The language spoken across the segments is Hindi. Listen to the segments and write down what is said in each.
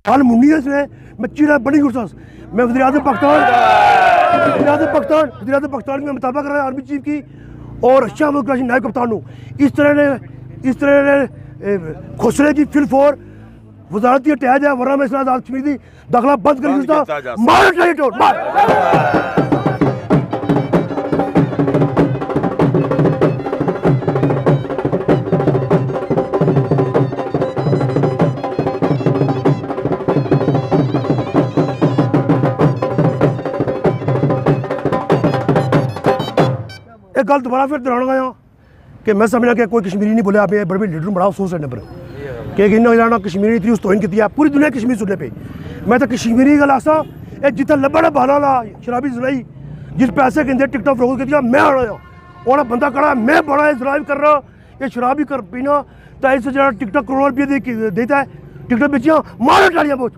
हाल मुन्नी है इसने मैं चीड़ा बड़ी गुस्सा मैं वज़ीर-ए-आज़म पाकिस्तान में मुताबा कर रहा है आर्मी चीफ की और शाह महमूद कुरैशी नायब कप्तान हूँ। इस तरह ने खोसले की फिल फोर वजारती अटैच है वरना मैं इसराज कश्मीरी दाखिला बंद कर मार एक गल दोबारा फिर दोहराना गया कि मैं समझना कि कोई कश्मीरी नहीं बोले आप बड़े बड़े लीडर बड़ा अफसोस है नंबर कि इन्होंने कश्मीरी थी उस तोहिन की पूरी दुनिया कश्मीर सुनने पे मैं तो कश्मीरी गल आसा जितना लब्बा बाला ला शराबी सुनाई जिस पैसे कहते टिकटा फरोख्त की मैं आना और बंदा खड़ा मैं बड़ा ड्राइव कर रहा ये शराबी कर पीना तो इस जरा टिकटा करोड़ रुपये देता है टिकटा बेचिया मारो टालियां बहुत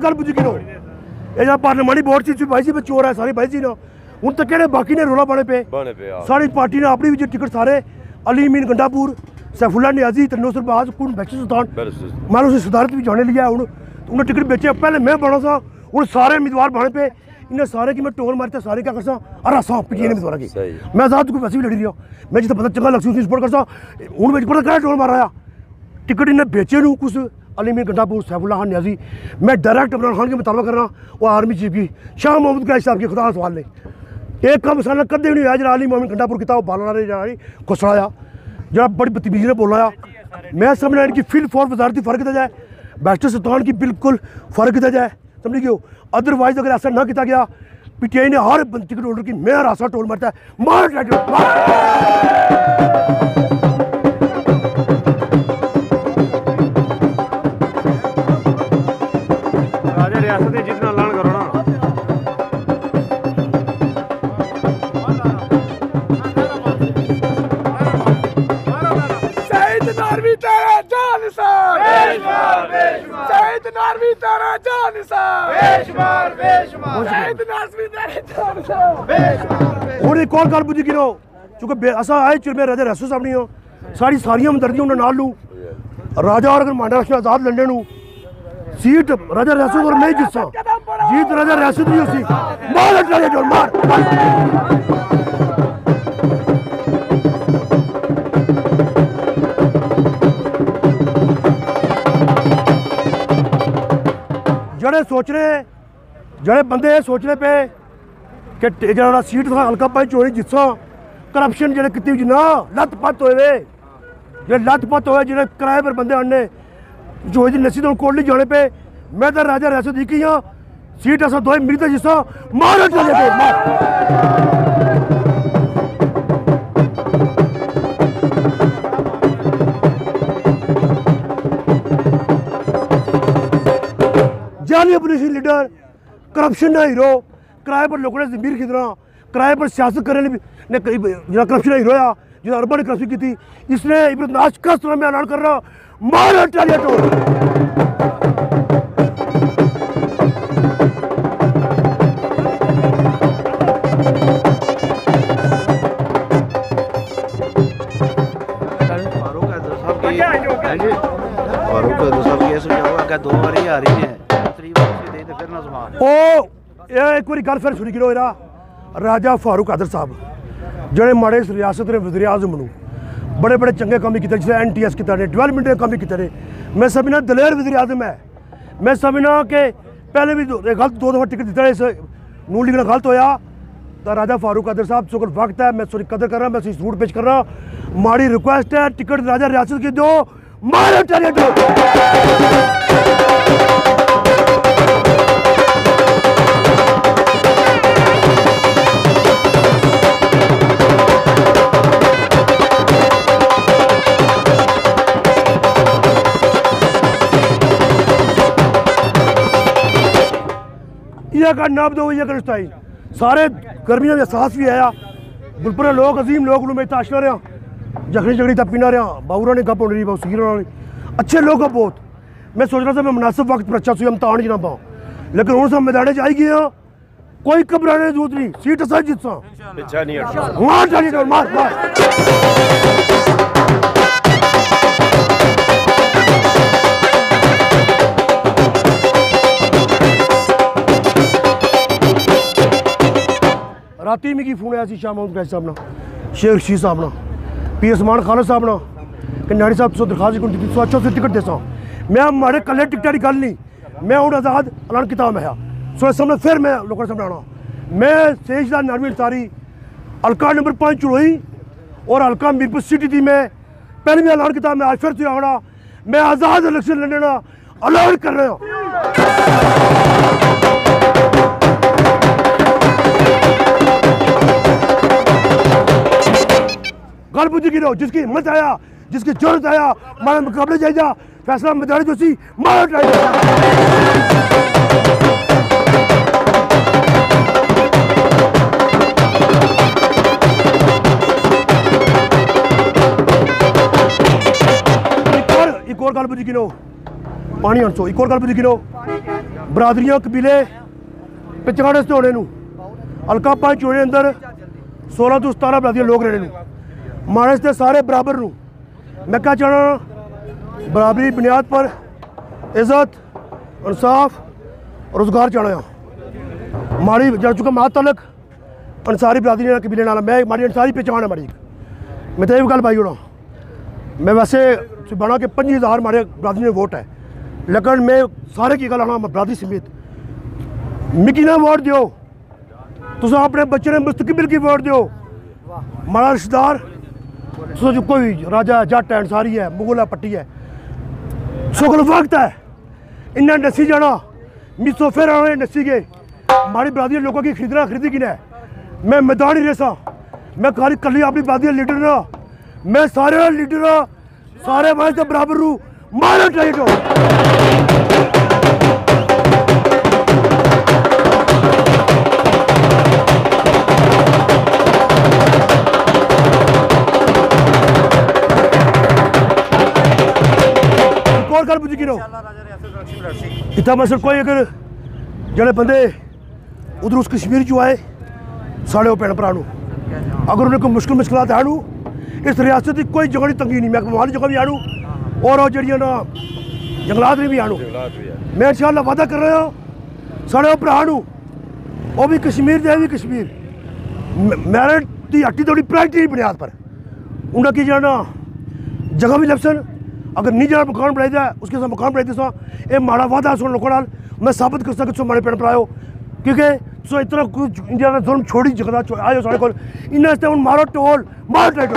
गल बुझी गिनो ये पार्लियामानी बोर्ड सी भाई जी चोर है सारी भाई जी ना हूँ तो कहने बाकी ने रोला बने पे सारी पार्टी ने अपनी भी टिकट सारे अली मीन गंडापुर सैफुल्ला नियाजी तन्नूसर बाज कुन बैक्सी सुल्तान मैंने उसे सदारत भी जाने लिया हूँ उन्हें टिकट बेचे पहले मैं बना सा हूँ सारे उम्मीदवार बने पे इन्हें सारे की मैं टोल मारता सारे क्या करसा अरासा पीटीए ने उम्मीदवार की मैं आजाद को वैसे भी लड़ी रहा मैं जितना पता चंगा लगसी उसकी सपोर्ट करता हूँ मैं पता क्या टोल मार रहा टिकट इन्हें बेचे नू कुछ अली मीर गंडापुर सैफुल्ला खान नियाजी मैं डायरेक्ट इमरान खान के मुताबा कर रहा वो आर्मी चीफ की शाह महमूद कुरैशी साहब की खुदा सवाल ने एक काम साल कदे भी नहीं आया जरा अली मोहम्मद गंडापुर किया बाला ने जरा खुसड़ाया जरा बड़ी बदतमीजी ने बोला मैं समझना इनकी फिल फॉर वजारती फ़र्क किया जाए बैरिस्टर सुल्तान की बिल्कुल फ़र्क किया जाए समझ गए अदरवाइज अगर ऐसा ना किया गया पीटीआई ने हर टिकट होल्डर की मैं रास्ता टोल मारता है जितना ऐलान करो ना शहीद नारवी तेरा जान निसार शहीद नारवी तेरा जान निसार शहीद नारवी तेरा जान निसार और एक और गल बुझी गिनो क्योंकि असा आए चिरमे राजा रैसू साहब नहीं हो सारियां हमदर्दियां उन्हें नाल लूँ राजा और अगर मांडा राष्ट्र आजाद लड़ने नू सीट राजा रियासत और मैं जिस्सा जीत राजा रियासत नहीं उसी मार अटले जोर मार जड़े सोच रहे जड़े बंदे सोच रहे पे कि जरा सीट था हल्का पाई चोरी जिस्सा करप्शन जेह्ड़े कीती जिन्ना लत्त पत्त होए जे लत्त पत्त होए जेह्ड़े किराए पर बंदे आने जो नसी तो कोटली जाने पे मैं तो राजा रियासत ही हाँ सीट ऐसा दो मिली तो जिसका मारो चले पे जाली अपोजिशन लीडर करप्शन ना हीरो किराए पर लोगों ने जमीर खरीदना किराए पर सियासत करने ने जो करप्शन ना हीरो आ जो अरबा ने करप्शन की थी इसने इब्राहिम का तरह में ऐलान कर रहा मारो चले तो एक बार गल फिर सुनी गिरो राजा फारूक आदर साहब जोड़े माड़े इस रियासत ने वज़ीर आज़म नू बड़े बड़े चंगे काम किए जिसने NTS किया ने डेवलपमेंट के काम किए मैं समझना दलेर वज़ीर आज़म है मैं समझना कि पहले भी गलत दो दफ़ा टिकट दिता इस नून लीग ने गलत होया तो राजा फारूक आदर साहब सो वक्त है मैं उसकी कदर कर रहा मैं उसकी सूट पेश कर रहा माड़ी रिक्वेस्ट है टिकट राजा रियासत की दो मारो चलिए का नाम दो ये कर सारे गर्मी में एहसास भी आया बुलपुर लोग अजीम लोग मैं ताशना रहा जखनी जगड़ी तक पीना रहा बाबूरा ने गप होनी रही सीर अच्छे लोग हैं बहुत मैं सोच रहा था मैं मुनासिब वक्त पर अच्छा सुई हम तान जना पाऊँ लेकिन हूँ सब मैदान आई गए हाँ कोई घबराने की जरूरत नहीं, सीट असा जितसा पीछे नहीं हटना। मार डाली तो मार मार। राती मिगी फोन आया शाह महमूद कैसी साहब ना, शेख रशीद साहब ना, पी उस्मान खालिद साहब ना कि नाड़ी साहब तुम दरखास्त दी 180 टिकट देसा। मैं माड़े कल्ले टिकटा की गल नहीं, मैं हूँ आज़ाद ऐलान किया मैं सो इस सामने फिर मैं लोगों के सामने आना। मैं सेजदार नारवी अंसारी हल्का नंबर 5 चुड़ोई और हल्का मीरपुर सिटी थी। मैं पहले भी ऐलान किया, मैं आज फिर से आना, मैं आज़ाद इलेक्शन लड़ने का ऐलान कर रहा हूँ। गल बुझ गिरो, जिसकी हिम्मत आया, जिसकी जरूरत आया, मारे मुकाबले जाएगा, फैसला मदारी जोशी मार ट्राई। एक और गल बुझ गिरो, पानी हंसो, एक और गल बुझ गिरो, बरादरियां कबीले पिछाड़े से होने हल्का 5 चोड़े अंदर 16 तो 17 बरादरियां लोग रहने मानस के सारे बराबर नू। मैं क्या चाहना, बराबरी बुनियाद पर इज्जत इंसाफ रोजगार चाहना। माड़ी जा चुका माँ तलक अंसारी बरादरी कबीले नाल, मैं माड़ी अंसारी पहचान है माड़ी। मैं तो ये गल पाई होना, मैं वैसे बना के 5000 मारे बरादरी ने वोट है, लेकिन मैं सारे की गल आना बरादरी समेत मिगी ना वोट दो, तुम अपने बच्चे ने मुस्तकबिल की वोट दो। माड़ा रिश्तेदार जो कोई राजा जट है, अंसारी है, मुगल है, पट्टी है, सुगल वक्त है, इन्हें नसी जाना मिसो फिर आने नसी गए। हमारी बरादरी लोगों की खरीदी कि है। मैं मैदान ही रेसा, मैं खाली कली अपनी बरादरी लीडर ना, मैं सारे लीडर सारे वाइस बराबर रू मारो टाइट हो। गल बुझ गिरो इतना मसल कोई अगर जड़े बंदे उधर उस कश्मीर चो आए साढ़े वो भैन भरा अगर उन्हें कोई मुश्किल मुश्किलात आनू, इस रियासत की कोई जगह नहीं तंगी नहीं, मैं मोहाली जगह भी आनू और जड़ियाँ ना जंगलात में भी आनू। मैं इंशाअल्लाह वादा कर रहा हूँ साढ़े वो भरा वो भी कश्मीर दे भी कश्मीर मैरिट की हट्टी थोड़ी प्राइवेटी बुनियाद पर उन्हें की जाना जगह भी लपसन, अगर नहीं जाना मकान बनाई जाए उसके साथ मकान बनाई सा। ये माड़ा वादा सुन लोगों नाल मैं साबित कर सकता तुम माड़े भैन भरा हो, क्योंकि तुम इतना कुछ इंडिया का जुल्म छोड़ी जगह आयो साढ़े को इन्हें हूँ मारो टोल मारो टाइट।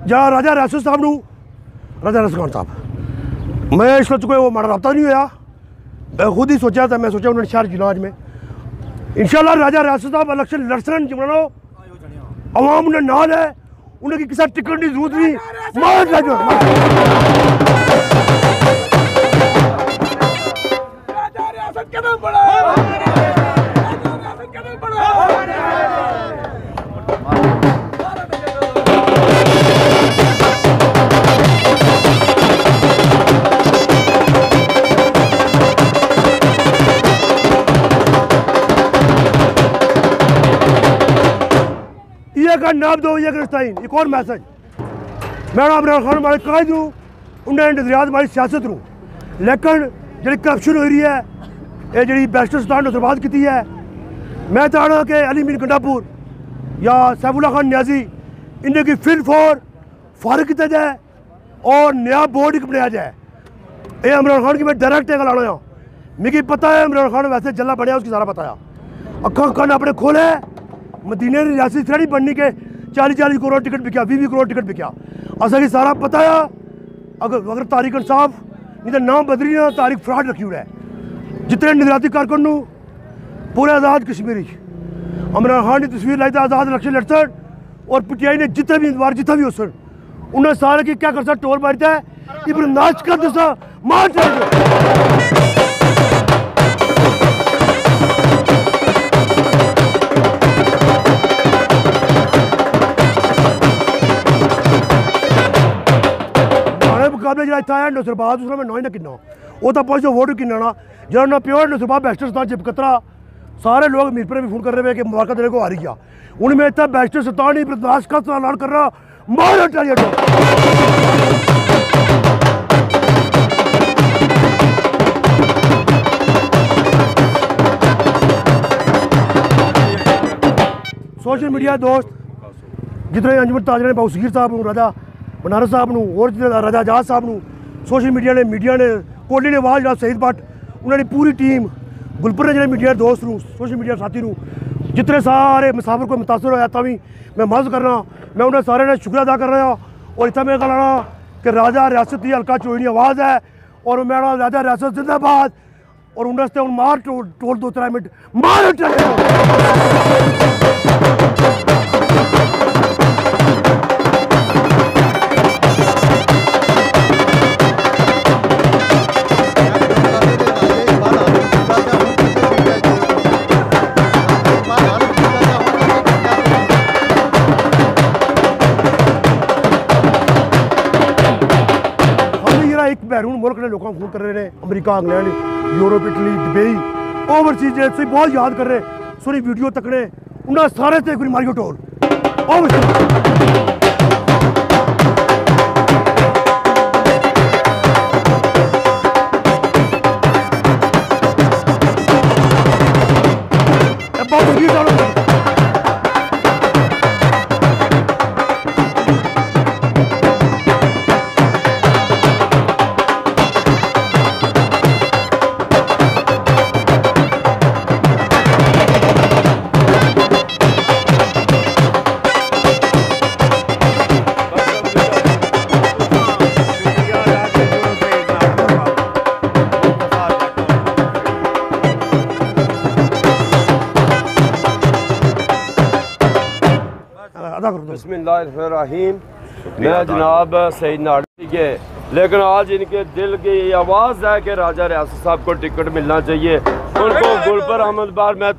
जहाँ राजा रियासत साहब नू राजा रियासत खान साहब मैं इस वक्त कोई वो माड़ा रब्ता नहीं होया, मैं खुद ही सोचा था, मैं सोचा उन्होंने शहर जिलाज में इंशाल्लाह राजा रियासत साहब इलेक्शन लड़सन जमानो अवाम ने नाल है, उन्हें किसी टिकट की जरूरत नहीं मार राजा रियासत कदम बढ़ा। का नाम दो ये गिरफ्तारी। एक और मैसेज मैं इमरान खान मारे कायद हूँ, उन्हें नजरियात हमारी सियासत हूँ, लेकिन जी करप्शन हो रही है, ये जी बैरिस्टर सुल्तान ने बर्बाद की है। मैं चाहना कि अली मीर गंडापुर या सैफुल्ला खान न्याजी इन्हें की फिल फॉर फारिग किया जाए और नया बोर्ड एक बनाया जाए। ये इमरान खान की मैं डायरेक्ट एक लाना है, मुझे पता है इमरान खान वैसे जल्ला बनया उसकी सारा पता है, अखा कान अपने खोले मदीने रियासत नहीं बननी के 40-40 करोड़ टिकट बिका, 20 करोड़ टिकट बिका, असा की सारा पता है। अगर तारीख इंसाफ नहीं तो नाम बदली ना तारीख फ्रॉड रखी हुआ है। जितने नजराती कारकुन पूरे आज़ाद कश्मीरी इमरान खान की तस्वीर लाई था आज़ाद इलेक्शन लड़सन और पीटीआई ने जितने भी उम्मीदवार जितना भी हो सन उन्हें सारे की क्या कर टोल मारता है इब्र नाच कर दसा मार चाहिए। मुकाबले जो इतना है नसरबाद उसमें मैं ना किन्ना वो तो पहुंचो वोट भी किन्ना जिन्होंने प्योर नसरबाद बैरिस्टर सुल्तान चिपकतरा सारे लोग मीरपुर में भी फोन कर रहे हैं कि मुबारक देने को आ रही है उनमें इतना बैरिस्टर सुल्तान ही बर्दाश्त का ऐलान कर रहा मारो टालियां सोशल मीडिया दोस्त जितने अंजुमन ताजर ने बाउसगीर साहब राजा बनारस साहब और राजा आजाद साहब सोशल मीडिया ने कोहली ने आवाज़ जनाब शहीद भट्ट उन्होंने पूरी टीम गुलपुर ने जो मीडिया दोस्त सोशल मीडिया साथी जितने सारे मुसाफिर को मुतासर होया तभी मैं मदद करना मैं उन्हें सारे ने शुक्रिया अदा कर रहा और इतना मैं कहना कि राजा रियासत ही हल्का चोई आवाज़ है और मैं राजा रियासत जिंदाबाद और उन्हें मार टोल 2-3 मिनट मार एक बैरून मुल्क ने लोगों को फोन कर रहे हैं America England Europe Italy Dubai overseas जो बहुत याद कर रहे सोनी वीडियो तकने उन्हें सारे ते मारियो टोल बिस्मिल्लाहिर्रहमानिर्रहीम। मैं जनाब सईद नाडवी के लेकिन आज इनके दिल की आवाज़ है कि राजा रियासत साहब को टिकट मिलना चाहिए उनको गुलपुर अहमद बार मैं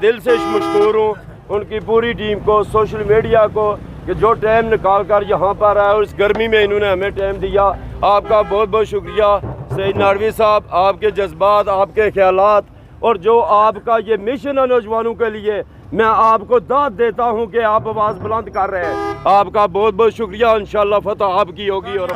दिल से मशकूर हूँ उनकी पूरी टीम को सोशल मीडिया को कि जो टाइम निकाल कर यहाँ पर आए और इस गर्मी में इन्होंने हमें टाइम दिया आपका बहुत बहुत शुक्रिया सईद नाडवी साहब आपके जज्बात आपके ख्यालात और जो आपका ये मिशन है नौजवानों के लिए मैं आपको दाद देता हूं कि आप आवाज़ बुलंद कर रहे हैं आपका बहुत बहुत शुक्रिया इंशाल्लाह फतह आपकी होगी और